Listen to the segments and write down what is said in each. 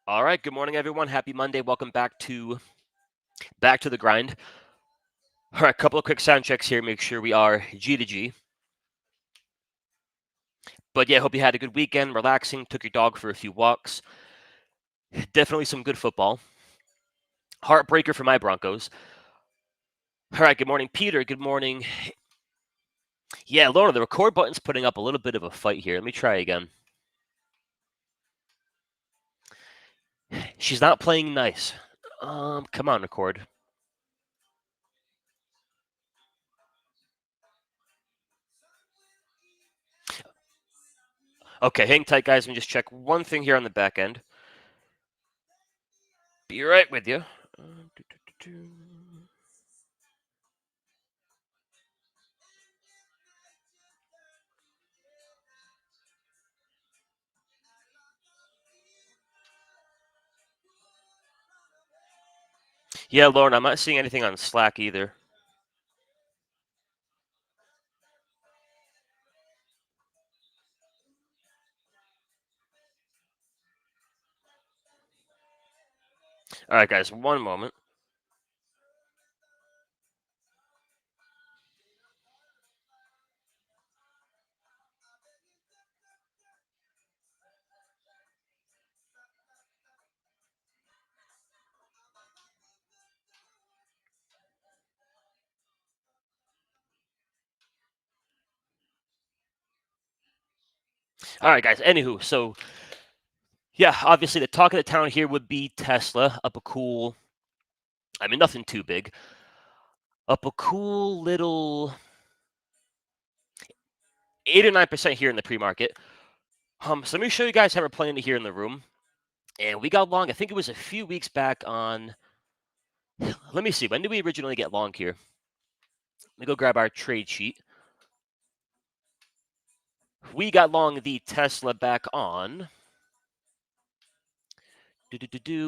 All right, good morning, everyone. Happy Monday. Welcome back to the grind. All right, a couple of quick sound checks here. Make sure we are G to G. But yeah, hope you had a good weekend, relaxing. Took your dog for a few walks. Definitely some good football. Heartbreaker for my Broncos. All right, good morning, Peter. Good morning. Yeah, Lorna, the record button's putting up a little bit of a fight here. Let me try again. She's not playing nice. Come on, record. Okay, hang tight, guys. Let me just check one thing here on the back end. Be right with you. Yeah, Lauren, I'm not seeing anything on Slack either. All right, guys, one moment. All right, guys. Anywho, so yeah, obviously the talk of the town here would be Tesla up a cool. I mean, nothing too big. Up a cool little 8 or 9% here in the pre-market. So let me show you guys how we're playing it here in the room. And we got long. I think it was a few weeks back on. Let me see. When did we originally get long here? Let me go grab our trade sheet. We got long the Tesla back on.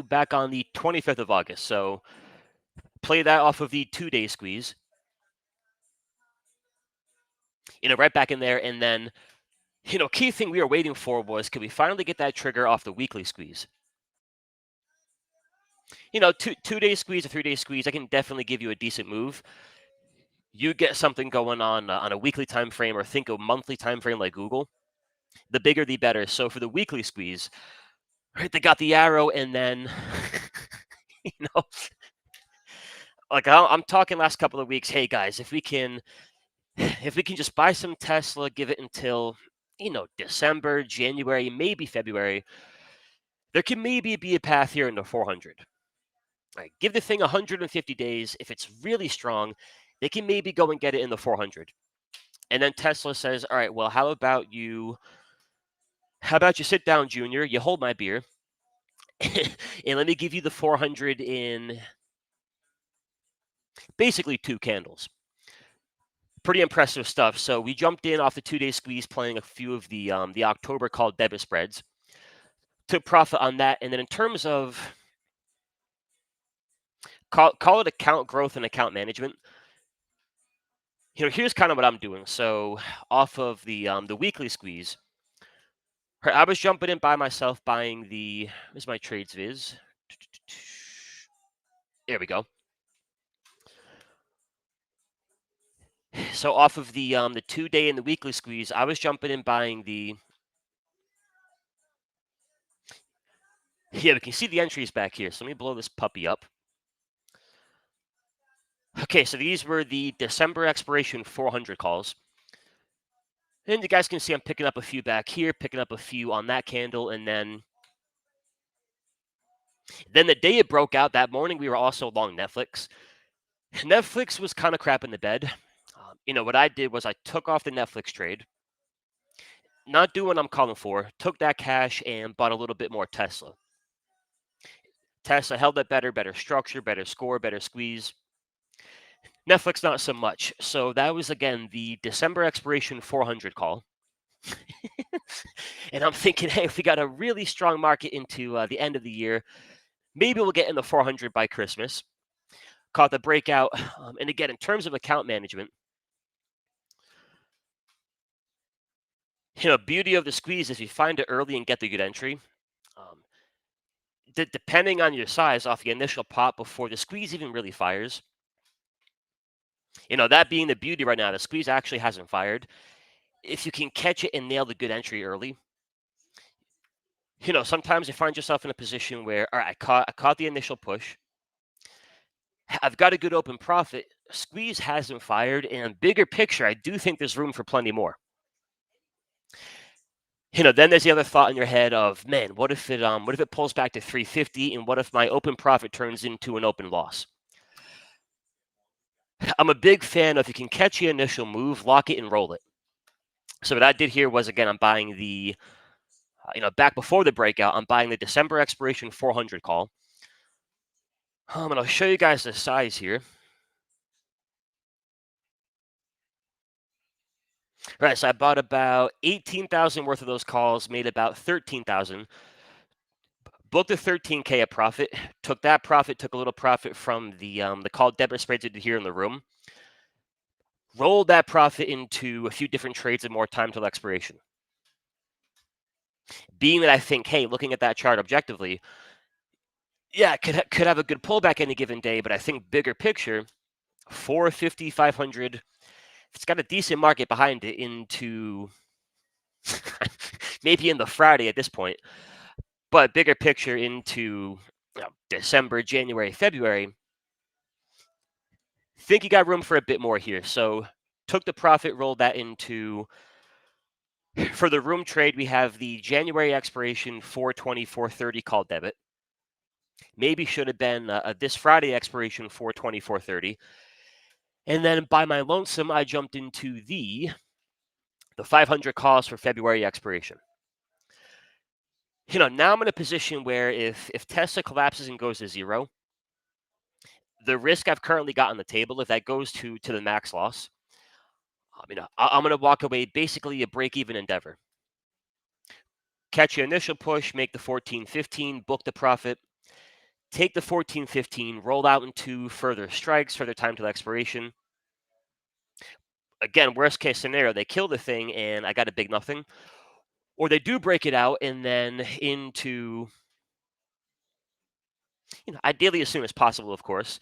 Back on the 25th of August. So play that off of the 2-day squeeze. Right back in there. And then, key thing we were waiting for was, could we finally get that trigger off the weekly squeeze? Two-day squeeze, a 3-day squeeze, I can definitely give you a decent move. You get something going on a weekly time frame, or think a monthly time frame like Google. The bigger, the better. So for the weekly squeeze, right, they got the arrow, and then, you know, like I'm talking last couple of weeks. Hey guys, if we can just buy some Tesla, give it until December, January, maybe February, there can maybe be a path here into 400. Right, give the thing 150 days. If it's really strong, they can maybe go and get it in the 400. And then Tesla says, "All right, well, how about you? How about you sit down, Junior? You hold my beer, and let me give you the 400 in basically 2 candles." Pretty impressive stuff. So we jumped in off the 2-day squeeze, playing a few of the October call debit spreads, took profit on that. And then in terms of call it account growth and account management, here's kind of what I'm doing. So off of the weekly squeeze, I was jumping in by myself, buying the. Where's my trades viz? There we go. So off of the 2-day and the weekly squeeze, I was jumping in buying the. Yeah, we can see the entries back here. So let me blow this puppy up. Okay, so these were the December expiration 400 calls. And you guys can see I'm picking up a few back here, picking up a few on that candle, and then the day it broke out that morning, we were also long Netflix. Netflix was kind of crap in the bed. What I did was I took off the Netflix trade, not doing what I'm calling for, took that cash and bought a little bit more Tesla. Tesla held up better structure, better score, better squeeze. Netflix, not so much. So that was, again, the December expiration 400 call. And I'm thinking, hey, if we got a really strong market into the end of the year, maybe we'll get in the 400 by Christmas. Caught the breakout. And again, in terms of account management, beauty of the squeeze is you find it early and get the good entry. Um, depending on your size, off the initial pop before the squeeze even really fires. That being the beauty right now, the squeeze actually hasn't fired. If you can catch it and nail the good entry early, sometimes you find yourself in a position where, all right, I caught the initial push. I've got a good open profit. Squeeze hasn't fired, and bigger picture, I do think there's room for plenty more. Then there's the other thought in your head of, man, what if it pulls back to 350, and what if my open profit turns into an open loss? I'm a big fan of, if you can catch the initial move, lock it and roll it. So what I did here was, again, I'm buying back before the breakout, I'm buying the December expiration 400 call. And I'll show you guys the size here. All right, so I bought about 18,000 worth of those calls, made about 13,000. Booked a 13K a profit. Took that profit, took a little profit from the call debit spreads I did here in the room. Rolled that profit into a few different trades and more time till expiration. Being that I think, hey, looking at that chart objectively, yeah, could have a good pullback any given day, but I think bigger picture, 450, 500, it's got a decent market behind it into maybe in the Friday at this point, but bigger picture into December, January, February, think you got room for a bit more here. So took the profit, rolled that into, for the room trade, we have the January expiration 420, 430 call debit. Maybe should have been this Friday expiration 420, 430. And then by my lonesome, I jumped into the 500 calls for February expiration. Now I'm in a position where if Tesla collapses and goes to zero, the risk I've currently got on the table, if that goes to the max loss, I'm going to walk away basically a break-even endeavor. Catch your initial push, make the 14.15, book the profit, take the 14.15, roll out into further strikes, further time to expiration. Again, worst case scenario, they kill the thing and I got a big nothing. Or they do break it out and then into, ideally as soon as possible, of course,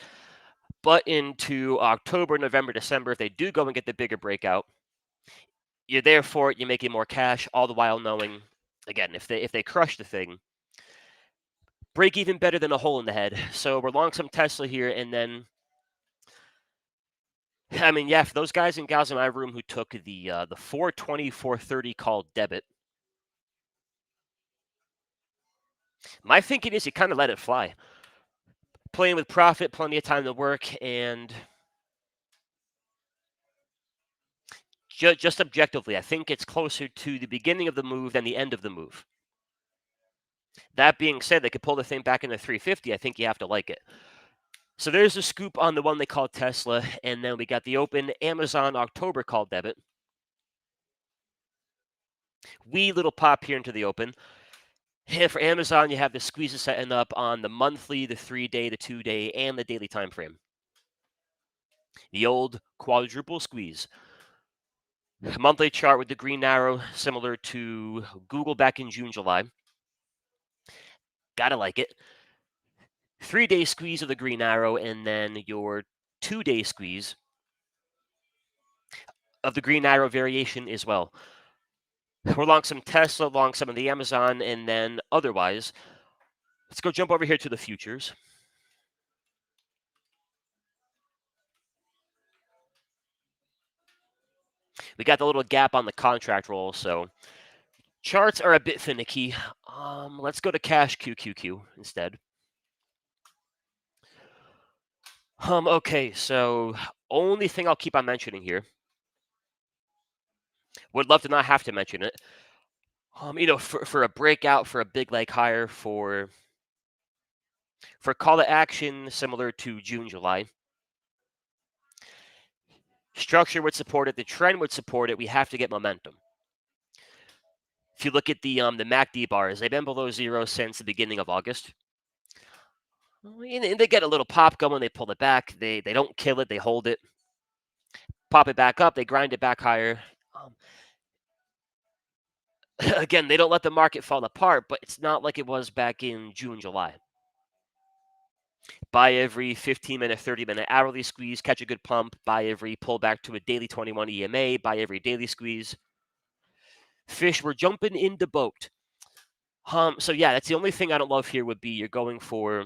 but into October, November, December, if they do go and get the bigger breakout, you're there for it, you're making more cash, all the while knowing, again, if they crush the thing, break even better than a hole in the head. So we're long some Tesla here, and then, for those guys and gals in my room who took the 420, 430 call debit, my thinking is you kind of let it fly. Playing with profit, plenty of time to work, and just objectively, I think it's closer to the beginning of the move than the end of the move. That being said, they could pull the thing back into 350. I think you have to like it. So there's a scoop on the one they call Tesla, and then we got the open Amazon October call debit. Wee little pop here into the open. And for Amazon, you have the squeezes setting up on the monthly, the 3-day, the 2-day, and the daily time frame. The old quadruple squeeze. Monthly chart with the green arrow, similar to Google back in June, July. Gotta like it. 3-day squeeze of the green arrow, and then your 2-day squeeze of the green arrow variation as well. We're long some Tesla, long some of the Amazon, and then otherwise, let's go jump over here to the futures. We got the little gap on the contract roll, so charts are a bit finicky. Let's go to cash QQQ instead. Okay, so only thing I'll keep on mentioning here. Would love to not have to mention it. For a breakout, for a big leg higher, for call to action similar to June, July. Structure would support it. The trend would support it. We have to get momentum. If you look at the MACD bars, they've been below zero since the beginning of August. And they get a little pop going. They pull it back. They don't kill it. They hold it. Pop it back up. They grind it back higher. Again, they don't let the market fall apart, but it's not like it was back in June, July. Buy every 15-minute, 30-minute hourly squeeze, catch a good pump. Buy every pullback to a daily 21 EMA. Buy every daily squeeze. Fish, we're jumping in the boat. So yeah, that's the only thing I don't love here would be you're going for,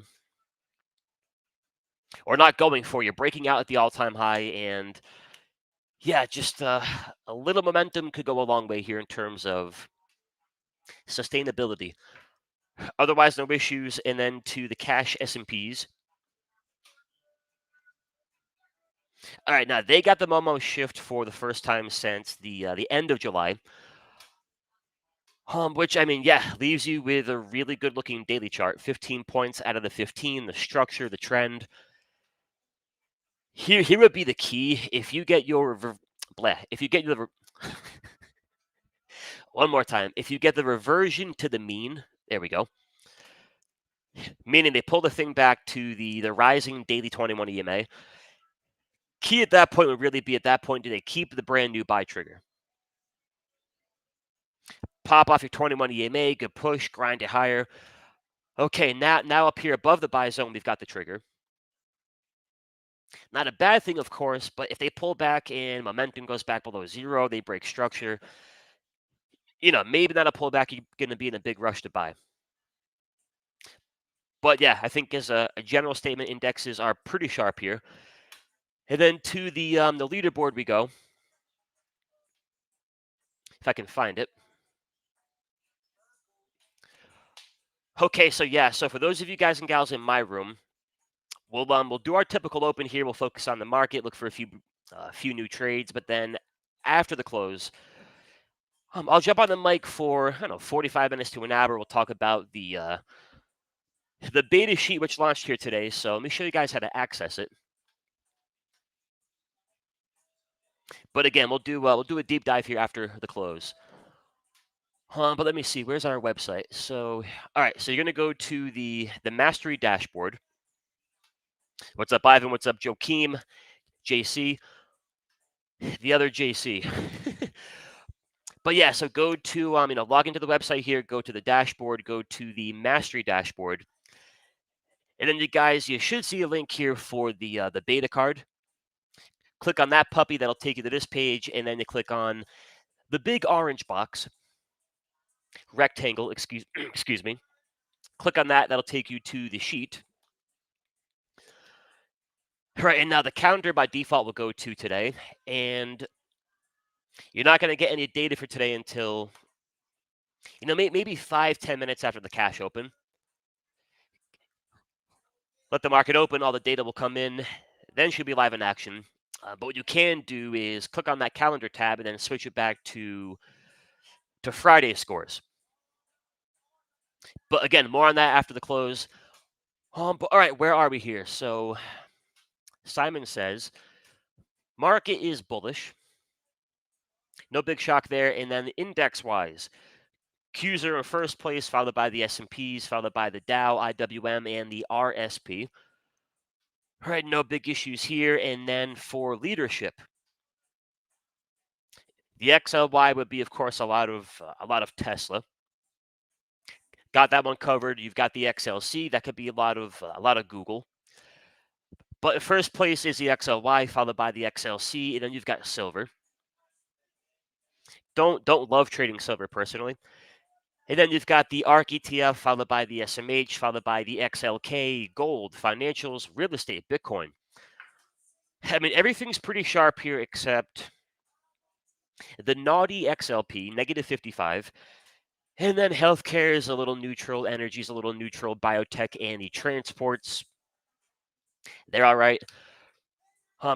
or not going for, you're breaking out at the all-time high, and yeah, just a little momentum could go a long way here in terms of sustainability. Otherwise, no issues. And then to the cash S&Ps. All right, now they got the Momo shift for the first time since the end of July. Which I mean, yeah, leaves you with a really good looking daily chart. 15 points out of the 15, the structure, the trend. Here would be the key. If you get your if you get the one more time, if you get the reversion to the mean, there we go. Meaning they pull the thing back to the rising daily 21 EMA. Key at that point would really be, at that point, do they keep the brand new buy trigger? Pop off your 21 EMA, good push, grind it higher. Okay, now up here above the buy zone, we've got the trigger. Not a bad thing, of course, but if they pull back and momentum goes back below zero, they break structure, maybe not a pullback, you're going to be in a big rush to buy. But yeah, I think as a general statement, indexes are pretty sharp here. And then to the leaderboard we go. If I can find it. Okay, so yeah, so for those of you guys and gals in my room, we'll do our typical open here. We'll focus on the market, look for a few new trades, but then after the close, I'll jump on the mic for 45 minutes to an hour. We'll talk about the beta sheet which launched here today. So let me show you guys how to access it. But again, we'll do a deep dive here after the close. But let me see. Where's our website? So, all right. So you're gonna go to the mastery dashboard. What's up, Ivan? What's up, Joakim? JC, the other JC. But yeah, so go to log into the website here. Go to the dashboard. Go to the mastery dashboard, and then you should see a link here for the beta card. Click on that puppy. That'll take you to this page, and then you click on the big orange box, rectangle. Excuse me. Click on that. That'll take you to the sheet. Right, and now the calendar by default will go to today, and you're not going to get any data for today until, maybe 5-10 minutes after the cash open. Let the market open, all the data will come in, then she'll be live in action. But what you can do is click on that calendar tab and then switch it back to Friday scores. But again, more on that after the close. But all right, where are we here? So Simon says, market is bullish. No big shock there. And then index-wise, Qs are in first place, followed by the S&Ps, followed by the Dow, IWM, and the RSP. All right, no big issues here. And then for leadership, the XLY would be, of course, a lot of Tesla. Got that one covered. You've got the XLC. That could be a lot of Google. But in first place is the XLY, followed by the XLC, and then you've got silver. Don't love trading silver personally. And then you've got the ARK ETF, followed by the SMH, followed by the XLK, gold, financials, real estate, Bitcoin. I mean, everything's pretty sharp here except the naughty XLP, negative 55. And then healthcare is a little neutral, energy is a little neutral, biotech and the transports, they're all right.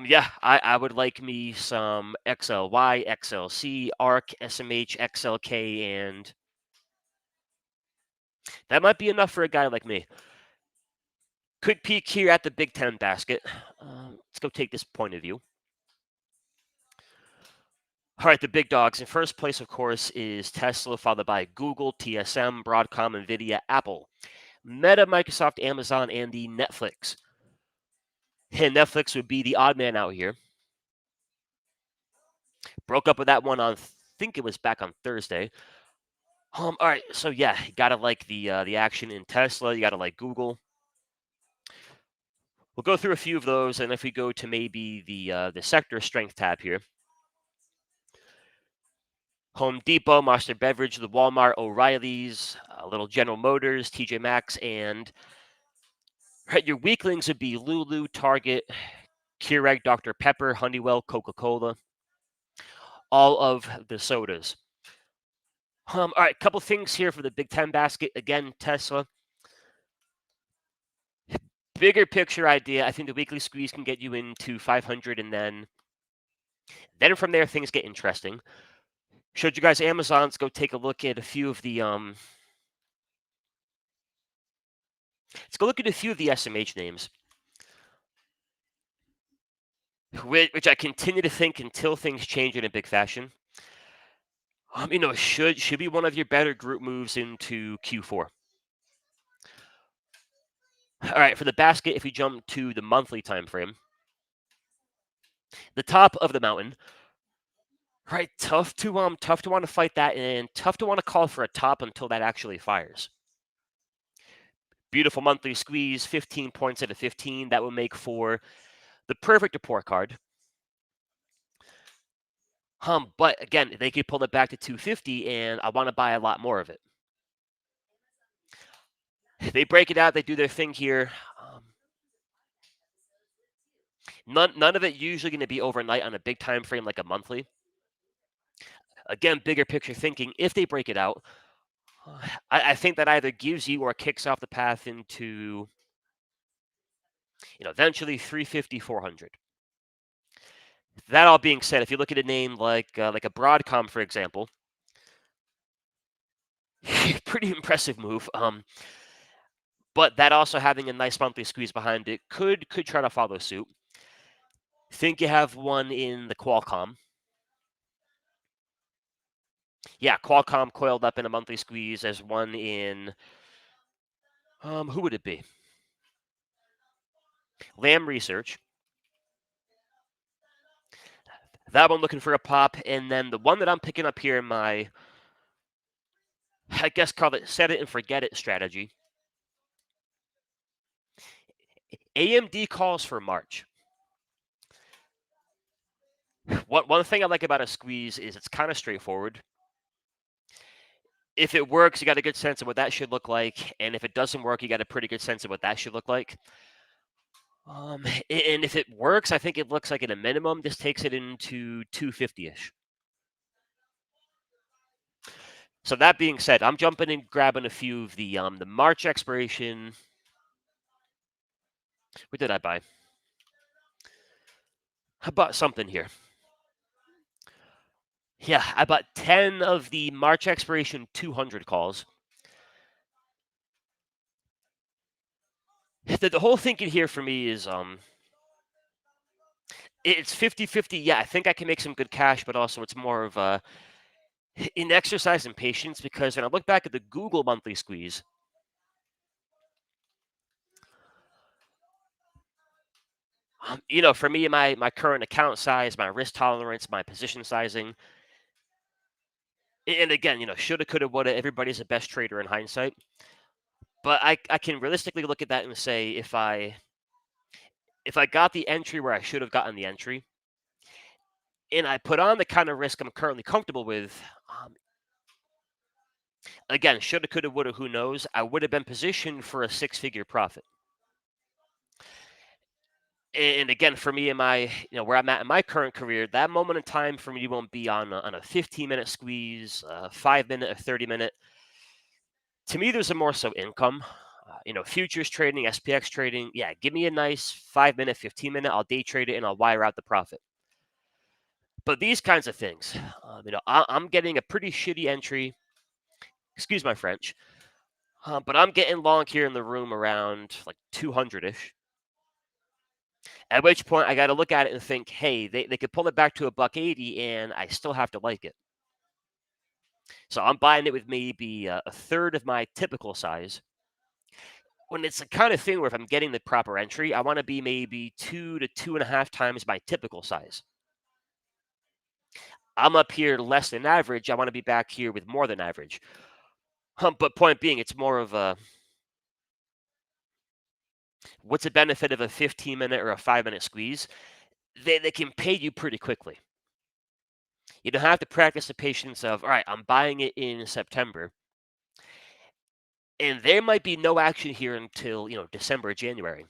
Yeah, I would like me some XLY, XLC, ARK, SMH, XLK, and that might be enough for a guy like me. Quick peek here at the Big Ten basket. Let's go take this point of view. All right, the big dogs. In first place, of course, is Tesla, followed by Google, TSM, Broadcom, NVIDIA, Apple, Meta, Microsoft, Amazon, and the Netflix. And Netflix would be the odd man out here. Broke up with that one on, I think it was back on Thursday. All right, so yeah, you gotta like the action in Tesla. You gotta like Google. We'll go through a few of those, and if we go to maybe the sector strength tab here, Home Depot, Monster Beverage, the Walmart, O'Reilly's, little General Motors, TJ Maxx, and right, your weaklings would be Lulu, Target, Keurig, Dr. Pepper, Honeywell, Coca-Cola, all of the sodas. All right, couple things here for the Big Ten basket. Again, Tesla. Bigger picture idea. I think the weekly squeeze can get you into 500, and then from there things get interesting. Showed you guys Amazon's. Go take a look at a few of the Let's go look at a few of the SMH names, which I continue to think until things change in a big fashion. Should be one of your better group moves into Q4. All right, for the basket, if we jump to the monthly time frame, the top of the mountain, right? Tough to want to fight that, and tough to want to call for a top until that actually fires. Beautiful monthly squeeze, 15 points out of 15. That will make for the perfect report card. But again, they could pull it back to 250, and I want to buy a lot more of it. They break it out, they do their thing here. None of it usually going to be overnight on a big time frame like a monthly. Again, bigger picture thinking. If they break it out, I think that either gives you or kicks off the path into, eventually 350, 400. That all being said, if you look at a name like a Broadcom, for example, pretty impressive move. But that also having a nice monthly squeeze behind it could try to follow suit. Think you have one in the Qualcomm. Yeah, Qualcomm coiled up in a monthly squeeze as one in who would it be? Lam Research. That one looking for a pop, and then the one that I'm picking up here in my, I guess call it set it and forget it strategy. AMD calls for March. One thing I like about a squeeze is it's kind of straightforward. If it works, you got a good sense of what that should look like, and if it doesn't work, you got a pretty good sense of what that should look like. And if it works, I think it looks like at a minimum, this takes it into 250-ish. So that being said, I'm jumping and grabbing a few of the March expiration. What did I buy? I bought something here. Yeah, I bought 10 of the March expiration 200 calls. The whole thinking here for me is it's 50-50. Yeah, I think I can make some good cash, but also it's more of an exercise in patience, because when I look back at the Google monthly squeeze, for me, my current account size, my risk tolerance, my position sizing, and again, shoulda, coulda, woulda. Everybody's the best trader in hindsight, but I can realistically look at that and say if I got the entry where I should have gotten the entry, and I put on the kind of risk I'm currently comfortable with, again, shoulda, coulda, woulda, who knows? I would have been positioned for a six-figure profit. And again, for me, in my, where I'm at in my current career, that moment in time for me won't be on a 15-minute squeeze, a 5-minute, a 30-minute. To me, there's a more so income. Futures trading, SPX trading. Yeah, give me a nice 5-minute, 15-minute. I'll day trade it and I'll wire out the profit. But these kinds of things, I'm getting a pretty shitty entry. Excuse my French. But I'm getting long here in the room around like 200-ish. At which point I got to look at it and think, hey, they could pull it back to $1.80 and I still have to like it. So I'm buying it with maybe a third of my typical size. When it's the kind of thing where if I'm getting the proper entry, I want to be maybe 2 to 2.5 times my typical size. I'm up here less than average. I want to be back here with more than average. But point being, it's more of a what's the benefit of a 15-minute or a 5-minute squeeze? They can pay you pretty quickly. You don't have to practice the patience of, all right, I'm buying it in September, and there might be no action here until, December or January.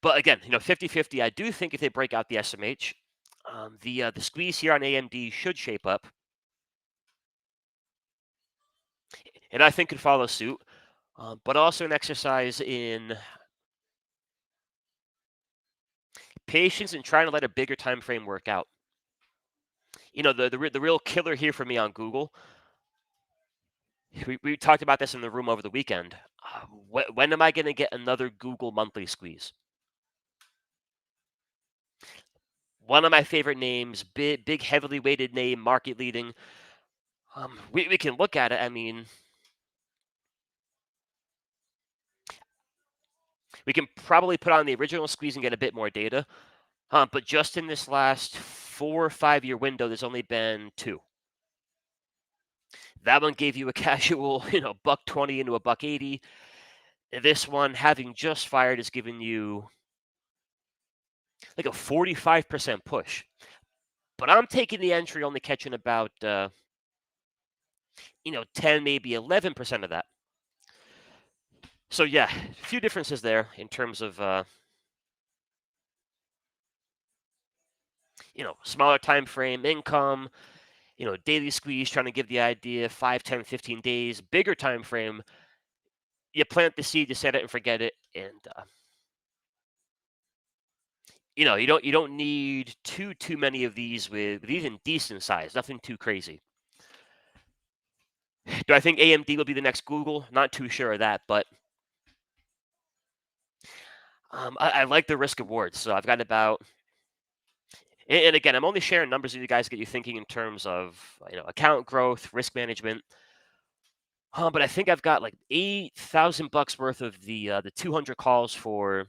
But again, 50-50. I do think if they break out the SMH, the squeeze here on AMD should shape up, and I think could follow suit. But also an exercise in patience and trying to let a bigger time frame work out. The real killer here for me on Google. We talked about this in the room over the weekend. When am I going to get another Google monthly squeeze? One of my favorite names, big, heavily weighted name, market leading. We can look at it. I mean, we can probably put on the original squeeze and get a bit more data. But just in this last 4 or 5 year window, there's only been two. That one gave you a casual, $1.20 into a $1.80. This one, having just fired, is giving you like a 45% push. But I'm taking the entry only catching about 10, maybe 11% of that. So yeah, a few differences there in terms of smaller time frame, income, daily squeeze, trying to give the idea 5, 10, 15 days. Bigger time frame, you plant the seed, you set it and forget it, and you don't need too many of these with even decent size. Nothing too crazy. Do I think AMD will be the next Google? Not too sure of that, but I like the risk rewards. So I've got about, and again, I'm only sharing numbers with you guys to get you thinking in terms of account growth, risk management. But I think I've got like $8,000 worth of the 200 calls for,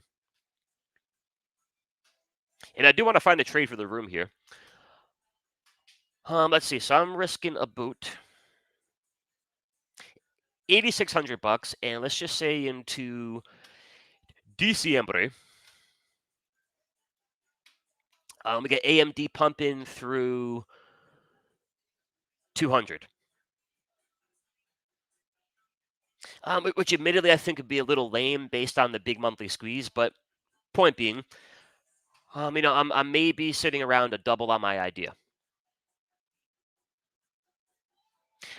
and I do want to find a trade for the room here. Let's see. So I'm risking a boot, $8,600, and let's just say into Diciembre. We get AMD pumping through 200. Which admittedly I think would be a little lame based on the big monthly squeeze, but point being, I'm maybe sitting around a double on my idea.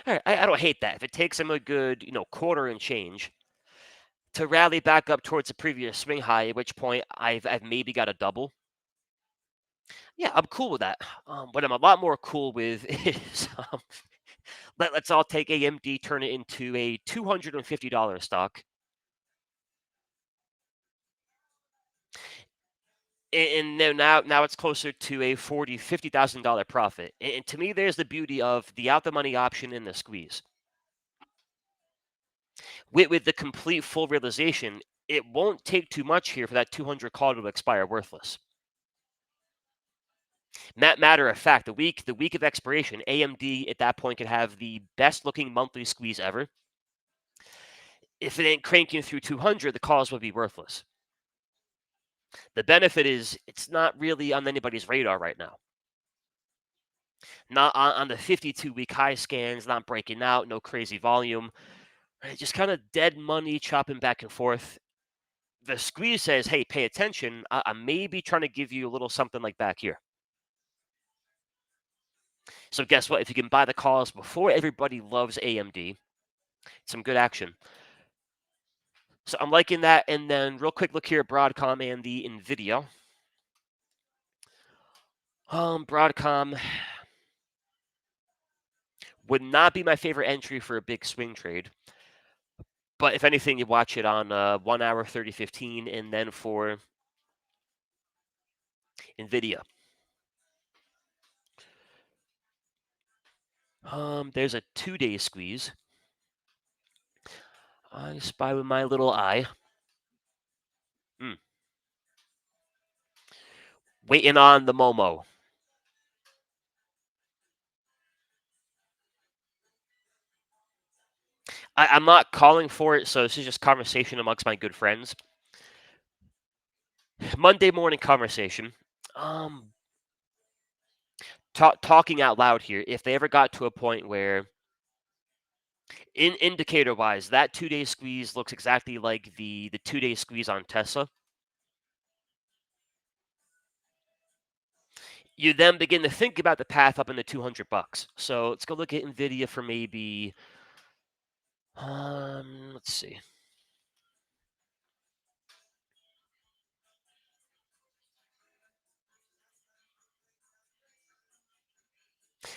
All right, I don't hate that. If it takes them a good, quarter and change to rally back up towards the previous swing high, at which point I've maybe got a double. Yeah, I'm cool with that. What I'm a lot more cool with is let's all take AMD, turn it into a $250 stock. And now it's closer to a $40,000-$50,000 profit. And to me, there's the beauty of the out the money option in the squeeze. With the complete full realization, it won't take too much here for that 200 call to expire worthless. Matter of fact, the week of expiration, AMD at that point could have the best looking monthly squeeze ever. If it ain't cranking through 200, the calls would be worthless. The benefit is it's not really on anybody's radar right now. Not on the 52-week high scans, not breaking out, no crazy volume. Right? Just kind of dead money chopping back and forth. The squeeze says, hey, pay attention. I may be trying to give you a little something like back here. So guess what? If you can buy the calls before everybody loves AMD, some good action. So I'm liking that. And then real quick look here at Broadcom and the NVIDIA. Broadcom would not be my favorite entry for a big swing trade. But if anything, you watch it on 1 hour, 30-15, and then for NVIDIA. There's a 2-day squeeze. I spy with my little eye. Waiting on the Momo. I'm not calling for it, so this is just conversation amongst my good friends. Monday morning conversation. Um, talking out loud here. If they ever got to a point where, in indicator wise, that 2 day squeeze looks exactly like the 2 day squeeze on Tesla, you then begin to think about the path up into $200. So let's go look at Nvidia for maybe. Let's see.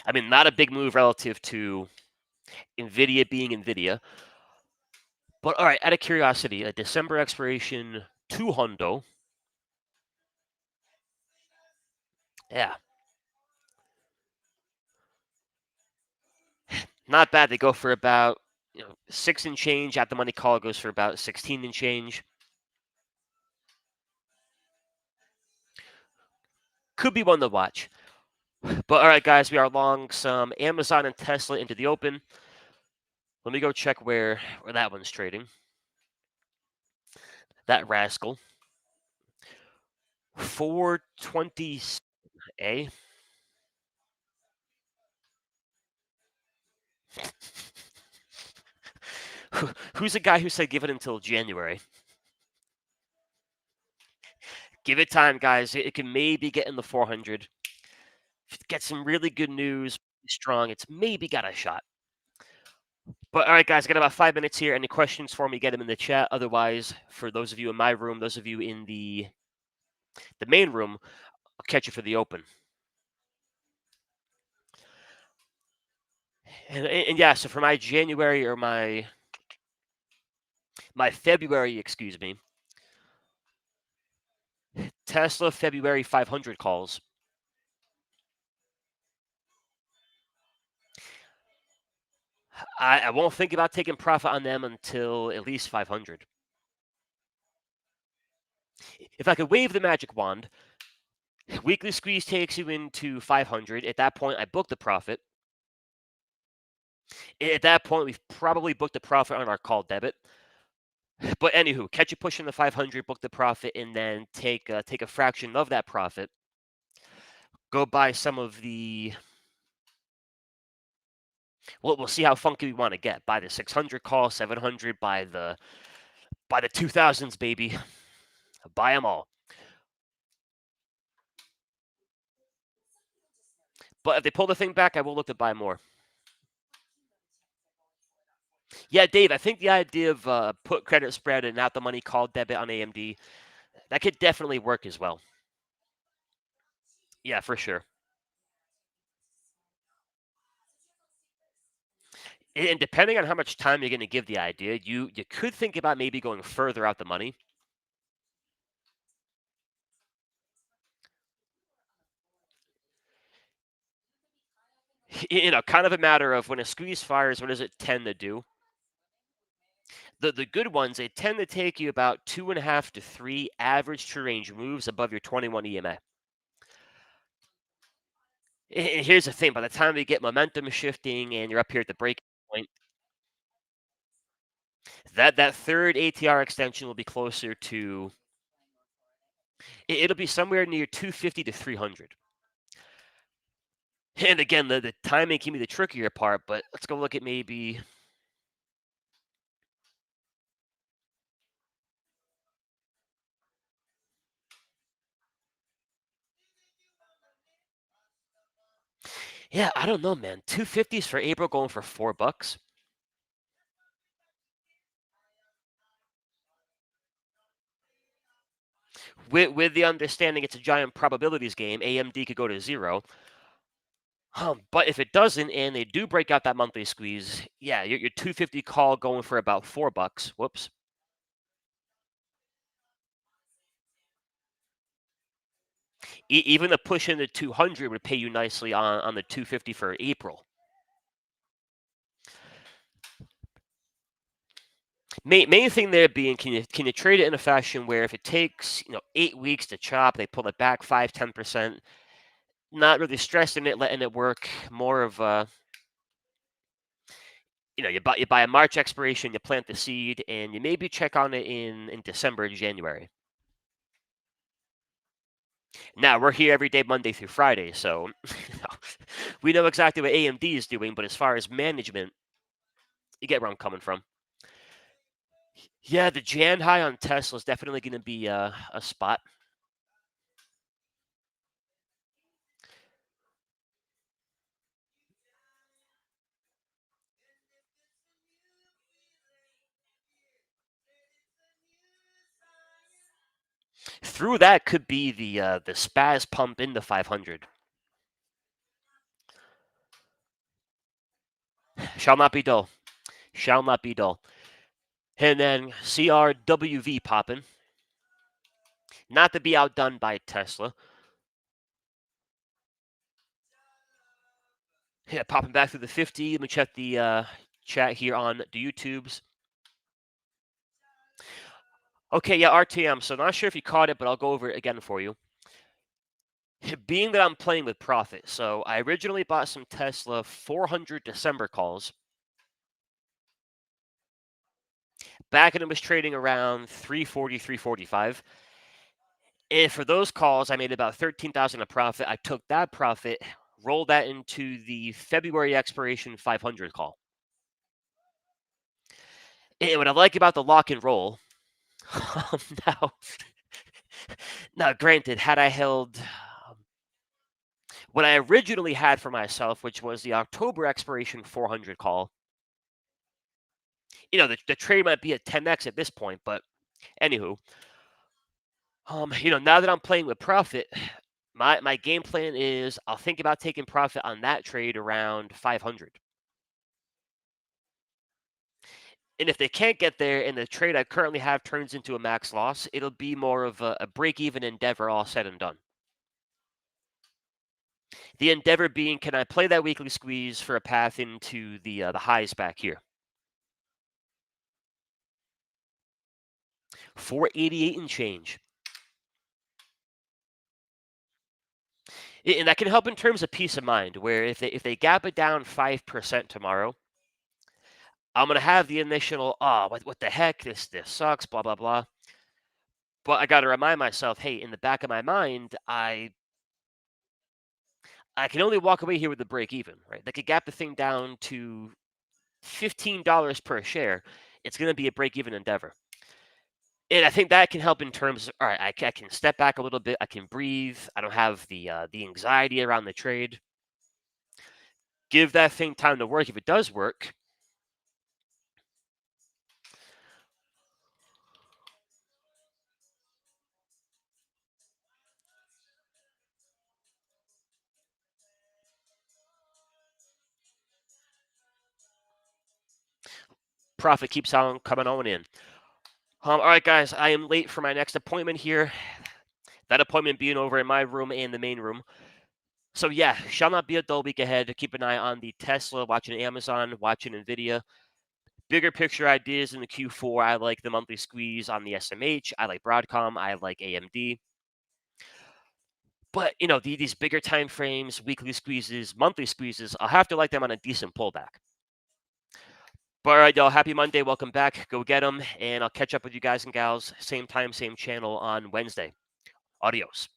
I mean, not a big move relative to Nvidia being Nvidia, but all right. Out of curiosity, a December expiration 2 hundo. Yeah, not bad. They go for about 6 and change. At the money call goes for about 16 and change. Could be one to watch. But all right, guys, we are long some Amazon and Tesla into the open. Let me go check where that one's trading. That rascal. 420 A. Who's the guy who said give it until January? Give it time, guys. It can maybe get in the 400. Get some really good news. Strong. It's maybe got a shot. But all right, guys, I got about 5 minutes here. Any questions for me? Get them in the chat. Otherwise, for those of you in my room, those of you in the main room, I'll catch you for the open. And yeah, so for my January or my February, excuse me, Tesla February 500 calls. I won't think about taking profit on them until at least 500. If I could wave the magic wand, weekly squeeze takes you into 500. At that point, I book the profit. At that point, we've probably booked the profit on our call debit. But anywho, catch you pushing the 500, book the profit, and then take a fraction of that profit. Go buy some of the. Well, we'll see how funky we want to get. Buy the 600 call, 700. Buy the 2000s, baby. Buy them all. But if they pull the thing back, I will look to buy more. Yeah, Dave, I think the idea of put credit spread and out the money call debit on AMD, that could definitely work as well. Yeah, for sure. And depending on how much time you're going to give the idea, you could think about maybe going further out the money. Kind of a matter of when a squeeze fires, what does it tend to do? The good ones, they tend to take you about 2.5 to 3 average true range moves above your 21 EMA. And here's the thing: by the time you get momentum shifting and you're up here at the break point, that third ATR extension will be closer to. It'll be somewhere near 250 to 300. And again, the timing can be the trickier part, but let's go look at maybe. Yeah, I don't know, man. 250s for April going for $4. With the understanding it's a giant probabilities game, AMD could go to zero. But if it doesn't, and they do break out that monthly squeeze, yeah, your 250 call going for about $4. Whoops. Even the push into 200 would pay you nicely on the 250 for April. Main thing there being, can you trade it in a fashion where if it takes 8 weeks to chop, they pull it back 5-10%, not really stressing it, letting it work, more of You buy a March expiration, you plant the seed, and you maybe check on it in December, January. Now we're here every day, Monday through Friday, so we know exactly what AMD is doing. But as far as management, you get where I'm coming from. Yeah, the Jan high on Tesla is definitely going to be a spot. Through that could be the spaz pump into 500. Shall not be dull. Shall not be dull. And then CRWV popping. Not to be outdone by Tesla. Yeah, popping back through the 50. Let me check the chat here on the YouTubes. Okay, yeah, RTM. So not sure if you caught it, but I'll go over it again for you. Being that I'm playing with profit, so I originally bought some Tesla 400 December calls. Back when it was trading around 340, 345. And for those calls, I made about 13,000 of profit. I took that profit, rolled that into the February expiration 500 call. And what I like about the lock and roll, now, now granted, had I held what I originally had for myself, which was the October expiration 400 call, the trade might be at 10x at this point, but anywho, now that I'm playing with profit, my game plan is I'll think about taking profit on that trade around 500. And if they can't get there and the trade I currently have turns into a max loss, it'll be more of a break-even endeavor all said and done. The endeavor being, can I play that weekly squeeze for a path into the highs back here? 488 and change. And that can help in terms of peace of mind, where if they gap it down 5% tomorrow, I'm gonna have the initial, oh, what the heck, this sucks, blah blah blah. But I got to remind myself, hey, in the back of my mind, I can only walk away here with the break even, right? They could gap the thing down to $15 per share. It's going to be a break even endeavor. And I think that can help in terms of, all right, I can step back a little bit. I can breathe. I don't have the anxiety around the trade. Give that thing time to work. If it does work, profit keeps on coming on in. All right, guys, I am late for my next appointment here. That appointment being over in my room and the main room. So yeah, shall not be a dull week ahead. Keep an eye on the Tesla, watching Amazon, watching Nvidia. Bigger picture ideas in the Q4. I like the monthly squeeze on the SMH. I like Broadcom. I like AMD. But these bigger time frames, weekly squeezes, monthly squeezes, I'll have to like them on a decent pullback. But all right, y'all. Happy Monday. Welcome back. Go get them. And I'll catch up with you guys and gals. Same time, same channel on Wednesday. Adios.